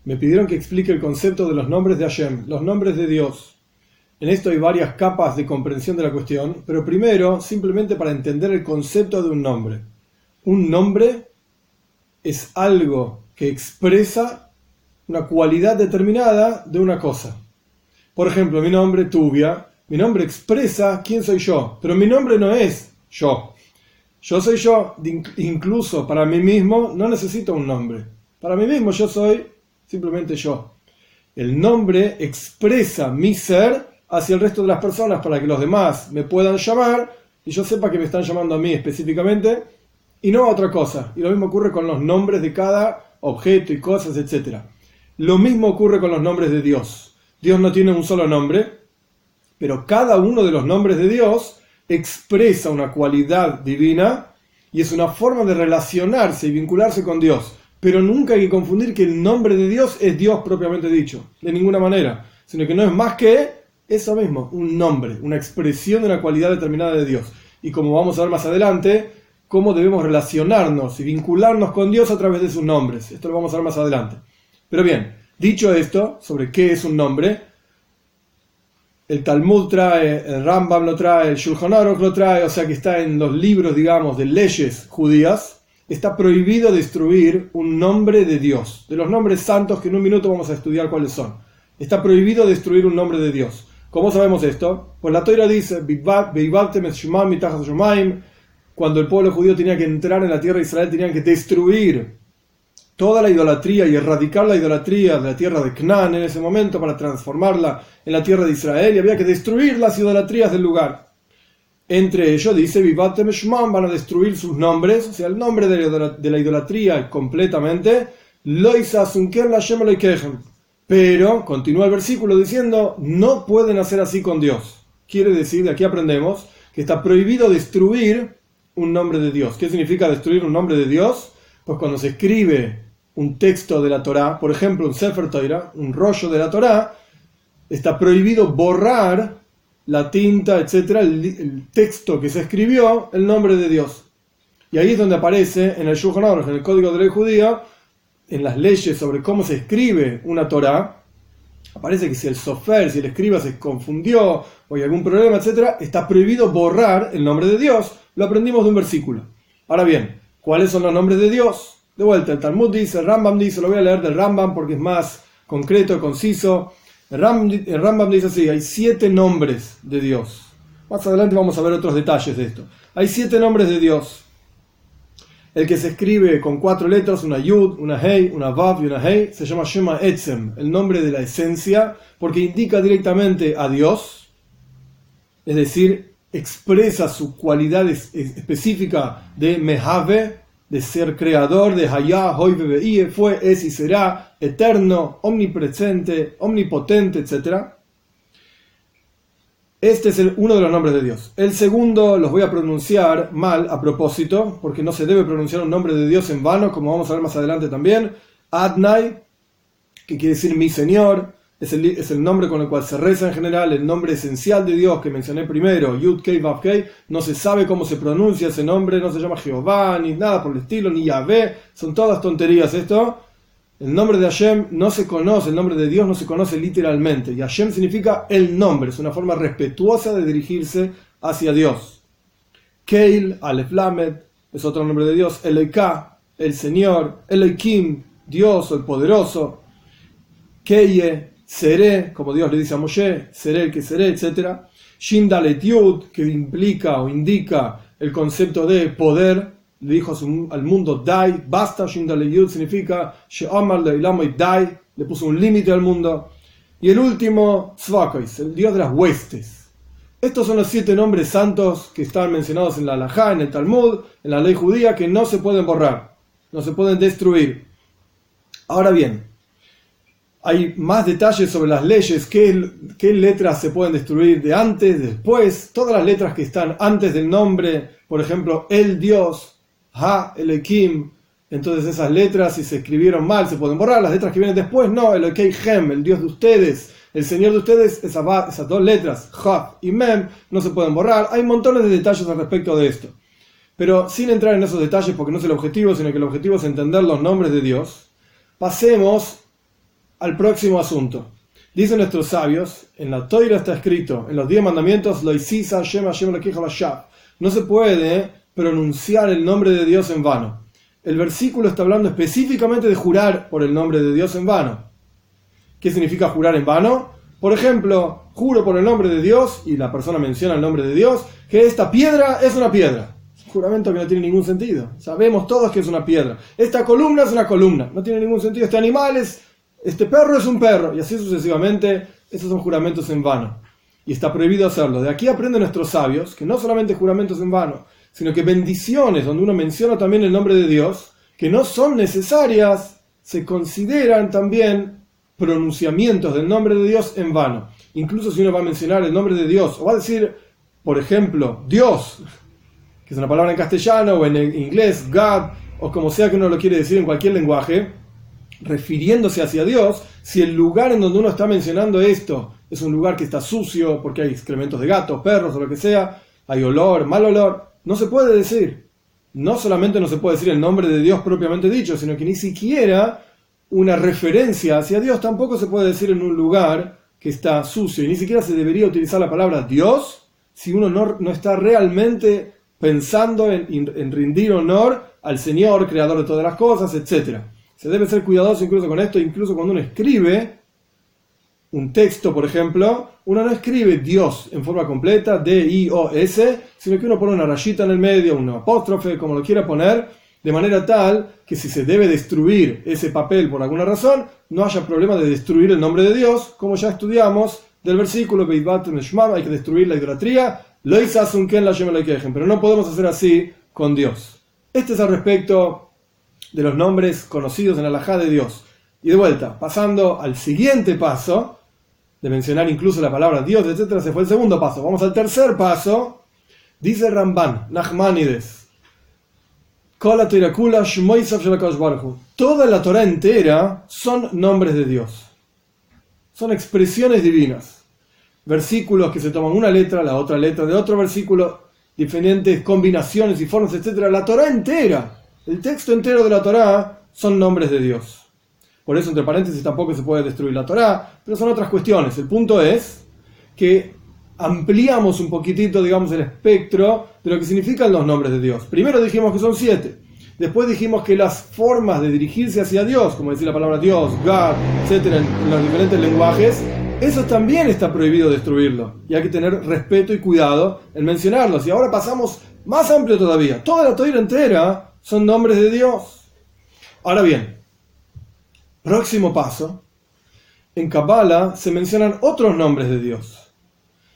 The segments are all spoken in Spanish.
Me pidieron que explique el concepto de los nombres de Hashem, los nombres de Dios. En esto hay varias capas de comprensión de la cuestión, pero primero, simplemente para entender el concepto de un nombre. Un nombre es algo que expresa una cualidad determinada de una cosa. Por ejemplo, mi nombre, Tuvia, mi nombre expresa quién soy yo, pero mi nombre no es yo. Yo soy yo, incluso para mí mismo no necesito un nombre. Para mí mismo yo soy simplemente yo. El nombre expresa mi ser hacia el resto de las personas para que los demás me puedan llamar y yo sepa que me están llamando a mí específicamente y no a otra cosa. Y lo mismo ocurre con los nombres de cada objeto y cosas, etc. Lo mismo ocurre con los nombres de Dios. Dios no tiene un solo nombre, pero cada uno de los nombres de Dios expresa una cualidad divina y es una forma de relacionarse y vincularse con Dios. Pero nunca hay que confundir que el nombre de Dios es Dios propiamente dicho, de ninguna manera, sino que no es más que eso mismo, un nombre, una expresión de una cualidad determinada de Dios. Y como vamos a ver más adelante, cómo debemos relacionarnos y vincularnos con Dios a través de sus nombres. Esto lo vamos a ver más adelante. Pero bien, dicho esto, sobre qué es un nombre, el Talmud trae, el Rambam lo trae, el Shulchan Aruch lo trae, o sea que está en los libros, digamos, de leyes judías. Está prohibido destruir un nombre de Dios, de los nombres santos que en un minuto vamos a estudiar cuáles son. Está prohibido destruir un nombre de Dios. ¿Cómo sabemos esto? Pues la Torah dice, cuando el pueblo judío tenía que entrar en la tierra de Israel, tenían que destruir toda la idolatría y erradicar la idolatría de la tierra de Canaán en ese momento para transformarla en la tierra de Israel, y había que destruir las idolatrías del lugar. Entre ellos dice, van a destruir sus nombres, o sea, el nombre de la idolatría completamente, pero, continúa el versículo diciendo, no pueden hacer así con Dios. Quiere decir, de aquí aprendemos, que está prohibido destruir un nombre de Dios. ¿Qué significa destruir un nombre de Dios? Pues cuando se escribe un texto de la Torá, por ejemplo, un Sefer Torah, un rollo de la Torá, está prohibido borrar la tinta, etcétera, el texto que se escribió, el nombre de Dios. Y ahí es donde aparece en el Shulchan Aruch, en el Código de Ley Judía, en las leyes sobre cómo se escribe una Torá, aparece que si el sofer, si el escriba se confundió o hay algún problema, etcétera, está prohibido borrar el nombre de Dios. Lo aprendimos de un versículo. Ahora bien, ¿cuáles son los nombres de Dios? De vuelta, el Talmud dice, el Rambam dice, lo voy a leer del Rambam porque es más concreto, conciso. El Rambam dice así, hay 7 nombres de Dios. Más adelante vamos a ver otros detalles de esto. Hay 7 nombres de Dios. El que se escribe con 4 letras, una Yud, una Hei, una Vav y una Hei, se llama Shema Etzem, el nombre de la esencia, porque indica directamente a Dios, es decir, expresa su cualidad específica de Mehave, de ser creador, de Hayah, Hoy, Bebe'ie, fue, es y será, eterno, omnipresente, omnipotente, etc. Este es uno de los nombres de Dios. El segundo los voy a pronunciar mal a propósito, porque no se debe pronunciar un nombre de Dios en vano, como vamos a ver más adelante también. Adnai, que quiere decir mi Señor, es el nombre con el cual se reza en general, el nombre esencial de Dios que mencioné primero, Yud Kei Vav Kei. No se sabe cómo se pronuncia ese nombre, no se llama Jehová, ni nada por el estilo, ni Yahvé, son todas tonterías esto. El nombre de Hashem no se conoce, el nombre de Dios no se conoce literalmente, y Hashem significa el nombre, es una forma respetuosa de dirigirse hacia Dios. Keil, Aleph Lamed, es otro nombre de Dios. Eloika, el Señor. Eloikim, Dios o el poderoso. Keye, Seré, como Dios le dice a Moshe, seré el que seré, etc. Shin Dalet Yud, que implica o indica el concepto de poder, le dijo al mundo Dai, basta. Shin Dalet Yud significa She'amar Le'ilamoy Dai, le puso un límite al mundo. Y el último, Tzvakois, el Dios de las huestes. Estos son los 7 nombres santos que están mencionados en la Halajá, en el Talmud, en la ley judía, que no se pueden borrar, no se pueden destruir. Ahora bien, hay más detalles sobre las leyes, qué letras se pueden destruir de antes, después, todas las letras que están antes del nombre, por ejemplo, el Dios, Ha, Elohim, entonces esas letras, si se escribieron mal, se pueden borrar. Las letras que vienen después, no, Elohei Hem, el Dios de ustedes, el Señor de ustedes, esas 2 letras, Ha y Mem, no se pueden borrar. Hay montones de detalles al respecto de esto. Pero sin entrar en esos detalles, porque no es el objetivo, sino que el objetivo es entender los nombres de Dios, pasemos al próximo asunto. Dicen nuestros sabios, en la Toira está escrito, en los 10 mandamientos, no se puede pronunciar el nombre de Dios en vano. El versículo está hablando específicamente de jurar por el nombre de Dios en vano. ¿Qué significa jurar en vano? Por ejemplo, juro por el nombre de Dios, y la persona menciona el nombre de Dios, que esta piedra es una piedra. Un juramento que no tiene ningún sentido. Sabemos todos que es una piedra. Esta columna es una columna. No tiene ningún sentido. Este perro es un perro. Y así sucesivamente. Esos son juramentos en vano. Y está prohibido hacerlo. De aquí aprenden nuestros sabios que no solamente juramentos en vano, sino que bendiciones, donde uno menciona también el nombre de Dios, que no son necesarias, se consideran también pronunciamientos del nombre de Dios en vano. Incluso si uno va a mencionar el nombre de Dios, o va a decir, por ejemplo, Dios, que es una palabra en castellano o en inglés, God, o como sea que uno lo quiere decir en cualquier lenguaje, refiriéndose hacia Dios, si el lugar en donde uno está mencionando esto es un lugar que está sucio, porque hay excrementos de gatos, perros o lo que sea, hay olor, mal olor, no se puede decir. No solamente no se puede decir el nombre de Dios propiamente dicho, sino que ni siquiera una referencia hacia Dios tampoco se puede decir en un lugar que está sucio. Y ni siquiera se debería utilizar la palabra Dios si uno no está realmente pensando en rendir honor al Señor, creador de todas las cosas, etc. Se debe ser cuidadoso incluso con esto, incluso cuando uno escribe un texto, por ejemplo, uno no escribe Dios en forma completa, D-I-O-S, sino que uno pone una rayita en el medio, un apóstrofe, como lo quiera poner, de manera tal que si se debe destruir ese papel por alguna razón, no haya problema de destruir el nombre de Dios, como ya estudiamos del versículo, hay que destruir la idolatría, pero no podemos hacer así con Dios. Este es al respecto de los nombres conocidos en la halajá de Dios. Y de vuelta, pasando al siguiente paso, de mencionar incluso la palabra Dios, etc., se fue el segundo paso. Vamos al tercer paso. Dice Ramban, Nachmanides, toda la Torah entera son nombres de Dios. Son expresiones divinas. Versículos que se toman una letra, la otra letra de otro versículo, diferentes combinaciones y formas, etc. La Torah entera, el texto entero de la Torah, son nombres de Dios. Por eso, entre paréntesis, tampoco se puede destruir la Torá, pero son otras cuestiones. El punto es que ampliamos un poquitito, digamos, el espectro de lo que significan los nombres de Dios. Primero dijimos que son 7. Después dijimos que las formas de dirigirse hacia Dios, como decir la palabra Dios, God, etc., en los diferentes lenguajes, eso también está prohibido destruirlo. Y hay que tener respeto y cuidado en mencionarlos. Y ahora pasamos más amplio todavía. Toda la Torá entera son nombres de Dios. Ahora bien, próximo paso, en Kabbalah se mencionan otros nombres de Dios.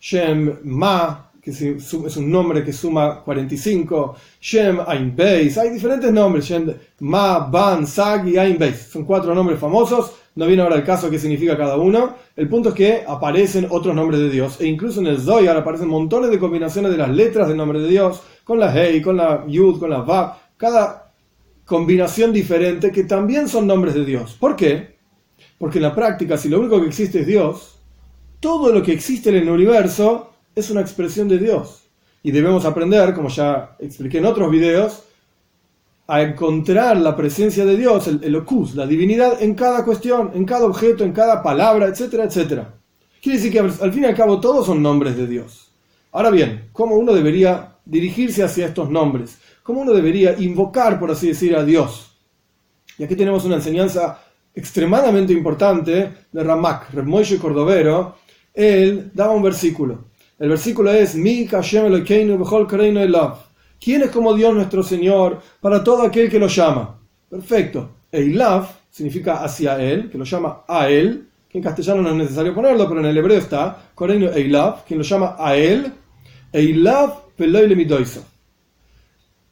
Shem, Ma, que es un nombre que suma 45, Shem, Ain Beis, hay diferentes nombres, Shem, Ma, Ban, Sag y Ain Beis. Son 4 nombres famosos, no viene ahora el caso qué significa cada uno. El punto es que aparecen otros nombres de Dios, e incluso en el Zohar aparecen montones de combinaciones de las letras del nombre de Dios, con la Hei, con la Yud, con la Vav, cada combinación diferente que también son nombres de Dios. ¿Por qué? Porque en la práctica, si lo único que existe es Dios, todo lo que existe en el universo es una expresión de Dios. Y debemos aprender, como ya expliqué en otros videos, a encontrar la presencia de Dios, el Elokus, la divinidad, en cada cuestión, en cada objeto, en cada palabra, etcétera, etcétera. Quiere decir que al fin y al cabo todos son nombres de Dios. Ahora bien, ¿cómo uno debería dirigirse hacia estos nombres? ¿Cómo uno debería invocar, por así decir, a Dios? Y aquí tenemos una enseñanza extremadamente importante de Ramak, Reb Moshe Cordovero. Él daba un versículo. El versículo es: Mi Hashem Elokeinu b'chol kareinu elav. ¿Quién es como Dios nuestro Señor para todo aquel que lo llama? Perfecto. Eilav significa hacia Él, que lo llama a Él, que en castellano no es necesario ponerlo, pero en el hebreo está, Kareinu Eilav, quien lo llama a Él, Eilav peloi lemidoisa,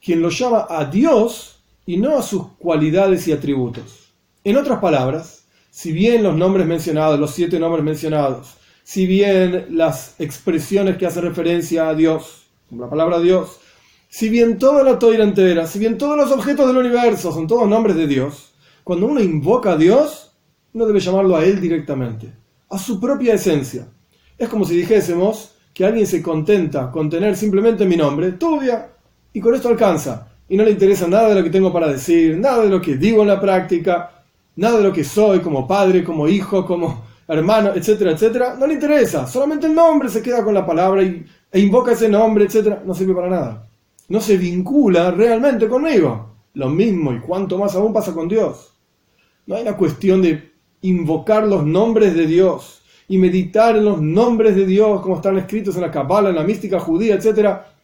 quien lo llama a Dios y no a sus cualidades y atributos. En otras palabras, si bien los nombres mencionados, los 7 nombres mencionados, si bien las expresiones que hacen referencia a Dios, como la palabra Dios, si bien toda la Torá entera, si bien todos los objetos del universo son todos nombres de Dios, cuando uno invoca a Dios, uno debe llamarlo a Él directamente, a su propia esencia. Es como si dijésemos que alguien se contenta con tener simplemente mi nombre, Tuvia, y con esto alcanza, y no le interesa nada de lo que tengo para decir, nada de lo que digo en la práctica. Nada de lo que soy como padre, como hijo, como hermano, etcétera, etcétera, no le interesa. Solamente el nombre se queda con la palabra e invoca ese nombre, etcétera. No sirve para nada. No se vincula realmente conmigo. Lo mismo y cuanto más aún pasa con Dios. No hay una cuestión de invocar los nombres de Dios y meditar en los nombres de Dios como están escritos en la Kabbalah, en la mística judía, etcétera.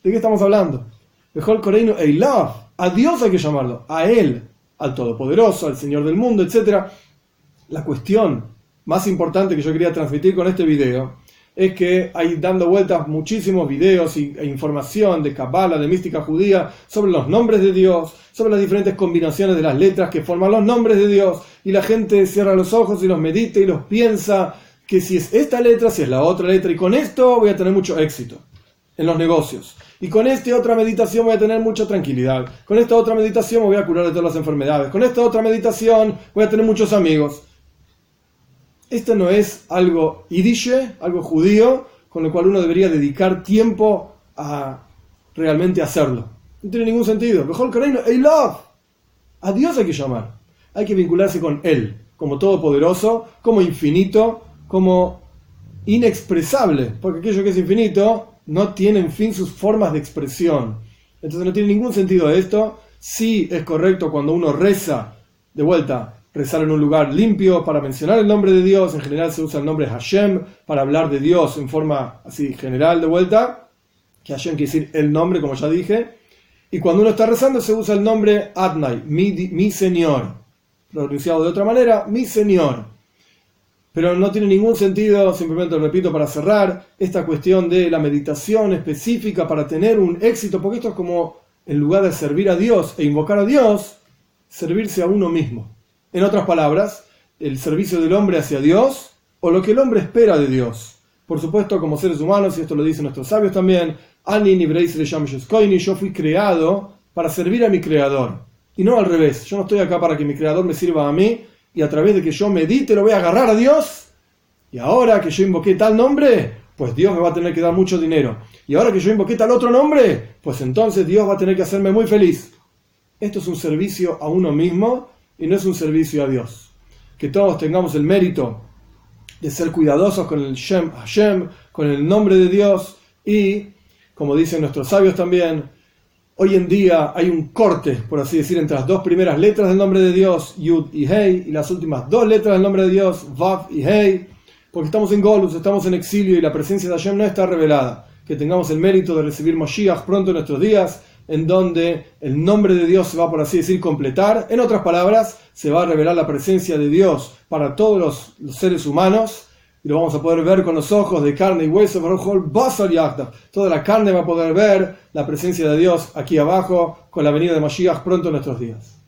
¿De qué estamos hablando? Mejor Koreinu Eilav. A Dios hay que llamarlo, a Él, al Todopoderoso, al Señor del mundo, etcétera. La cuestión más importante que yo quería transmitir con este video es que hay dando vueltas muchísimos videos e información de Kabbalah, de mística judía, sobre los nombres de Dios, sobre las diferentes combinaciones de las letras que forman los nombres de Dios, y la gente cierra los ojos y los medita y los piensa, que si es esta letra, si es la otra letra, y con esto voy a tener mucho éxito en los negocios, y con esta otra meditación voy a tener mucha tranquilidad, con esta otra meditación me voy a curar de todas las enfermedades, con esta otra meditación voy a tener muchos amigos. Esto no es algo yidishe, algo judío, con lo cual uno debería dedicar tiempo a realmente hacerlo. No tiene ningún sentido. Mejor Koreinu Eilav. A Dios hay que llamar. Hay que vincularse con Él, como todopoderoso, como infinito, como inexpresable, porque aquello que es infinito no tiene en fin sus formas de expresión. Entonces no tiene ningún sentido esto. Sí es correcto cuando uno reza, de vuelta, rezar en un lugar limpio para mencionar el nombre de Dios. En general se usa el nombre Hashem para hablar de Dios en forma así general, de vuelta, que Hashem quiere decir el nombre, como ya dije. Y cuando uno está rezando se usa el nombre Adnai, mi Señor, pronunciado de otra manera, mi Señor. Pero no tiene ningún sentido, simplemente lo repito para cerrar, esta cuestión de la meditación específica para tener un éxito, porque esto es como, en lugar de servir a Dios e invocar a Dios, servirse a uno mismo. En otras palabras, el servicio del hombre hacia Dios o lo que el hombre espera de Dios. Por supuesto, como seres humanos, y esto lo dicen nuestros sabios también, yo fui creado para servir a mi Creador. Y no al revés, yo no estoy acá para que mi Creador me sirva a mí y a través de que yo medite lo voy a agarrar a Dios. Y ahora que yo invoqué tal nombre, pues Dios me va a tener que dar mucho dinero. Y ahora que yo invoqué tal otro nombre, pues entonces Dios va a tener que hacerme muy feliz. Esto es un servicio a uno mismo y no es un servicio a Dios. Que todos tengamos el mérito de ser cuidadosos con el Shem Hashem, con el nombre de Dios, y, como dicen nuestros sabios también, hoy en día hay un corte, por así decir, entre las dos primeras letras del nombre de Dios, Yud y Hei, y las últimas dos letras del nombre de Dios, Vav y Hei, porque estamos en Golus, estamos en exilio y la presencia de Hashem no está revelada. Que tengamos el mérito de recibir Moshiach pronto en nuestros días, en donde el nombre de Dios se va, por así decir, completar. En otras palabras, se va a revelar la presencia de Dios para todos los seres humanos, y lo vamos a poder ver con los ojos de carne y hueso. Toda la carne va a poder ver la presencia de Dios aquí abajo con la venida de Mashiach pronto en nuestros días.